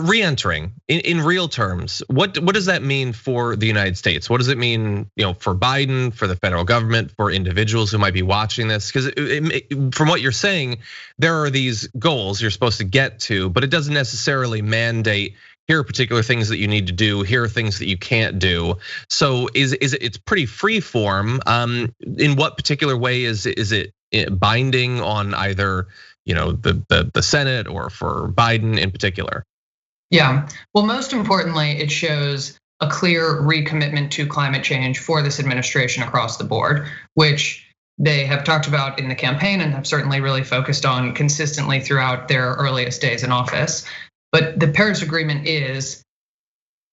Reentering in real terms, what does that mean for the United States? What does it mean, for Biden, for the federal government, for individuals who might be watching this? Because from what you're saying, there are these goals you're supposed to get to, but it doesn't necessarily mandate here are particular things that you need to do, here are things that you can't do. So it's pretty free form. In what particular way is it binding on either the Senate or for Biden in particular? Yeah, well, most importantly, it shows a clear recommitment to climate change for this administration across the board, which they have talked about in the campaign and have certainly really focused on consistently throughout their earliest days in office. But the Paris Agreement is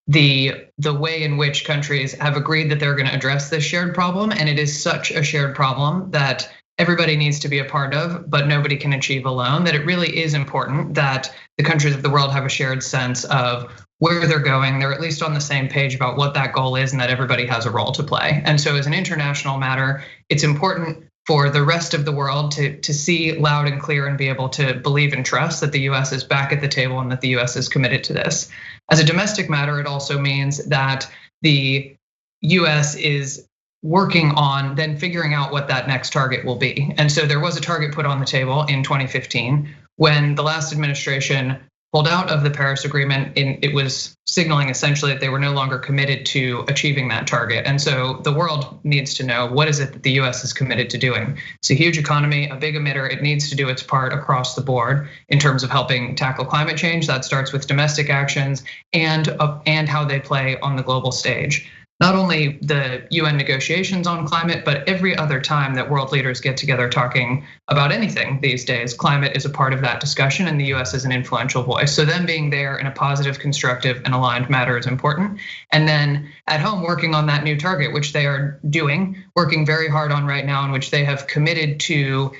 the way in which countries have agreed that they're going to address this shared problem, and it is such a shared problem that everybody needs to be a part of, but nobody can achieve alone, that it really is important that the countries of the world have a shared sense of where they're going. They're at least on the same page about what that goal is and that everybody has a role to play. And so as an international matter, it's important for the rest of the world to see loud and clear and be able to believe and trust that the US is back at the table and that the US is committed to this. As a domestic matter, it also means that the US is working on then figuring out what that next target will be. And so there was a target put on the table in 2015 when the last administration pulled out of the Paris Agreement. It was signaling essentially that they were no longer committed to achieving that target. And so the world needs to know, what is it that the US is committed to doing? It's a huge economy, a big emitter. It needs to do its part across the board in terms of helping tackle climate change. That starts with domestic actions and how they play on the global stage. Not only the UN negotiations on climate, but every other time that world leaders get together talking about anything these days, climate is a part of that discussion and the US is an influential voice. So them being there in a positive, constructive, and aligned manner is important. And then at home, working on that new target, which they are doing, working very hard on right now, and which they have committed to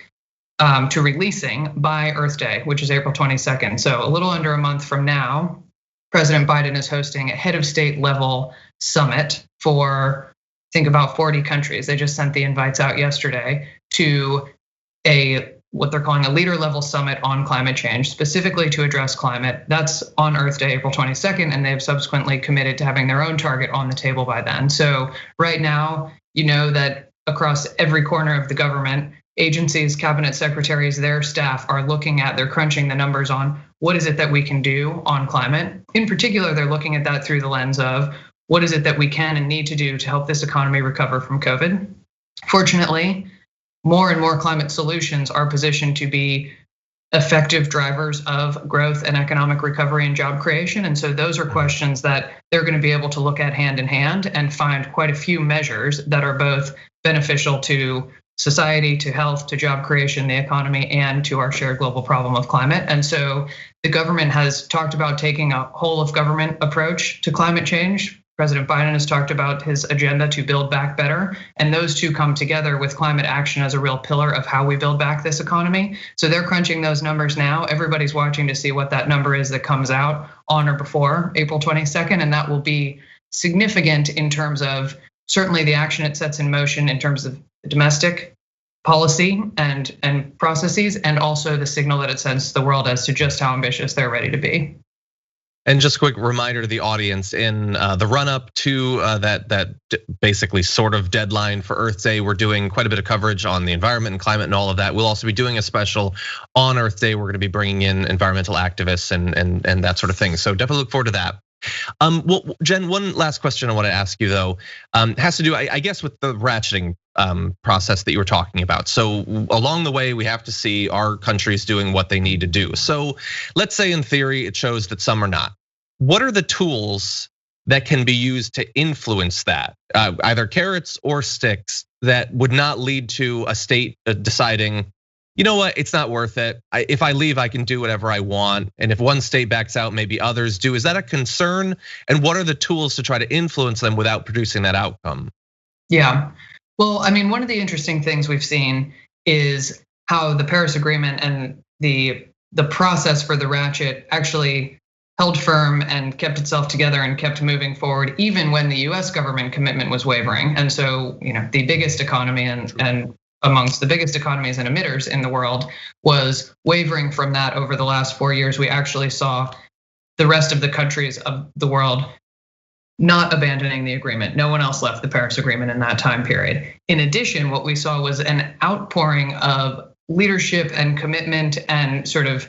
releasing by Earth Day, which is April 22nd. So a little under a month from now, President Biden is hosting a head of state level summit for, I think, about 40 countries. They just sent the invites out yesterday to what they're calling a leader level summit on climate change, specifically to address climate. That's on Earth Day, April 22nd, and they've subsequently committed to having their own target on the table by then. So right now, you know that across every corner of the government, agencies, cabinet secretaries, their staff are looking at, they're crunching the numbers on what is it that we can do on climate. In particular, they're looking at that through the lens of what is it that we can and need to do to help this economy recover from COVID. Fortunately, more and more climate solutions are positioned to be effective drivers of growth and economic recovery and job creation. And so those are questions that they're going to be able to look at hand in hand and find quite a few measures that are both beneficial to society, to health, to job creation, the economy, and to our shared global problem of climate. And so the government has talked about taking a whole of government approach to climate change. President Biden has talked about his agenda to build back better, and those two come together with climate action as a real pillar of how we build back this economy. So they're crunching those numbers now. Everybody's watching to see what that number is that comes out on or before April 22nd, and that will be significant in terms of certainly the action it sets in motion in terms of domestic policy and processes, and also the signal that it sends to the world as to just how ambitious they're ready to be. And just a quick reminder to the audience, in the run up to that basically sort of deadline for Earth Day, we're doing quite a bit of coverage on the environment and climate and all of that. We'll also be doing a special on Earth Day. We're gonna be bringing in environmental activists and that sort of thing. So definitely look forward to that. Well, Jen, one last question I want to ask you though, has to do, I guess, with the ratcheting process that you were talking about. So along the way, we have to see our countries doing what they need to do. So let's say in theory, it shows that some are not. What are the tools that can be used to influence that, either carrots or sticks, that would not lead to a state deciding, you know what, it's not worth it. If I leave, I can do whatever I want. And if one state backs out, maybe others do. Is that a concern? And what are the tools to try to influence them without producing that outcome? Yeah, well, I mean, one of the interesting things we've seen is how the Paris Agreement and the process for the ratchet actually held firm and kept itself together and kept moving forward, even when the US government commitment was wavering. And so, the biggest economy and amongst the biggest economies and emitters in the world was wavering from that over the last 4 years. We actually saw the rest of the countries of the world not abandoning the agreement. No one else left the Paris Agreement in that time period. In addition, what we saw was an outpouring of leadership and commitment and sort of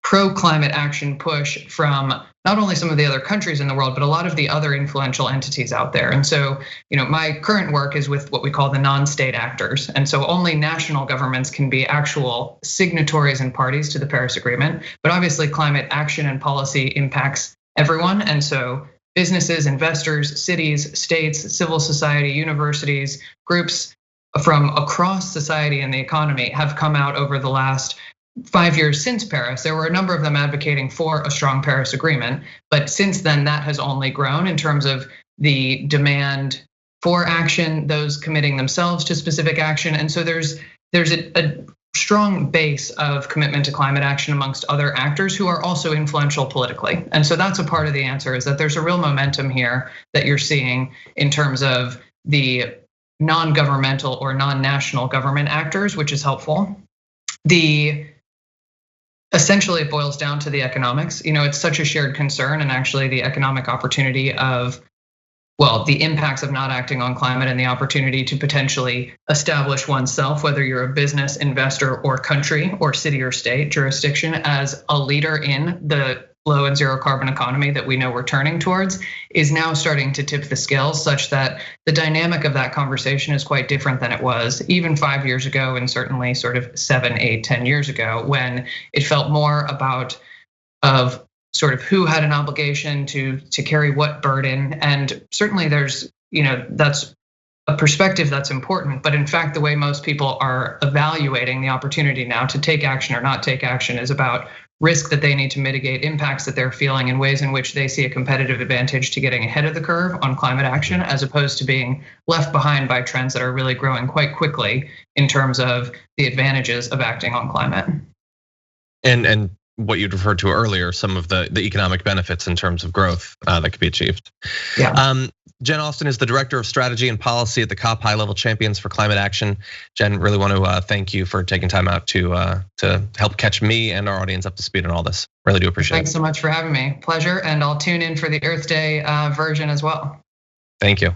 pro-climate action push from not only some of the other countries in the world, but a lot of the other influential entities out there. And so, my current work is with what we call the non-state actors. And so only national governments can be actual signatories and parties to the Paris Agreement. But obviously climate action and policy impacts everyone. And so businesses, investors, cities, states, civil society, universities, groups from across society and the economy have come out over the last 5 years since Paris. There were a number of them advocating for a strong Paris Agreement, but since then that has only grown in terms of the demand for action, those committing themselves to specific action. And so there's a strong base of commitment to climate action amongst other actors who are also influential politically. And so that's a part of the answer, is that there's a real momentum here that you're seeing in terms of the non-governmental or non-national government actors, which is helpful. Essentially, it boils down to the economics. It's such a shared concern, and actually the economic opportunity of, the impacts of not acting on climate and the opportunity to potentially establish oneself, whether you're a business, investor, or country, or city or state jurisdiction, as a leader in the low and zero carbon economy that we know we're turning towards, is now starting to tip the scales, such that the dynamic of that conversation is quite different than it was even 5 years ago, and certainly sort of 7, 8, 10 years ago, when it felt more about of sort of who had an obligation to carry what burden. And certainly there's, that's a perspective that's important, but in fact, the way most people are evaluating the opportunity now to take action or not take action is about risk that they need to mitigate, impacts that they're feeling, and ways in which they see a competitive advantage to getting ahead of the curve on climate action, as opposed to being left behind by trends that are really growing quite quickly in terms of the advantages of acting on climate. And what you'd referred to earlier, some of the economic benefits in terms of growth that could be achieved. Yeah. Jen Austin is the Director of Strategy and Policy at the COP High Level Champions for Climate Action. Jen, really want to thank you for taking time out to help catch me and our audience up to speed on all this. Really do appreciate it. Thanks so much for having me. Pleasure, and I'll tune in for the Earth Day version as well. Thank you.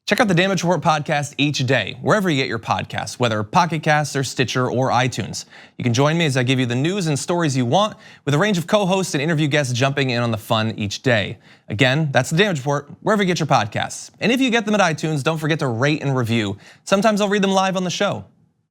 Check out the Damage Report podcast each day, wherever you get your podcasts, whether Pocket Casts or Stitcher or iTunes. You can join me as I give you the news and stories you want, with a range of co-hosts and interview guests jumping in on the fun each day. Again, that's the Damage Report, wherever you get your podcasts. And if you get them at iTunes, don't forget to rate and review. Sometimes I'll read them live on the show.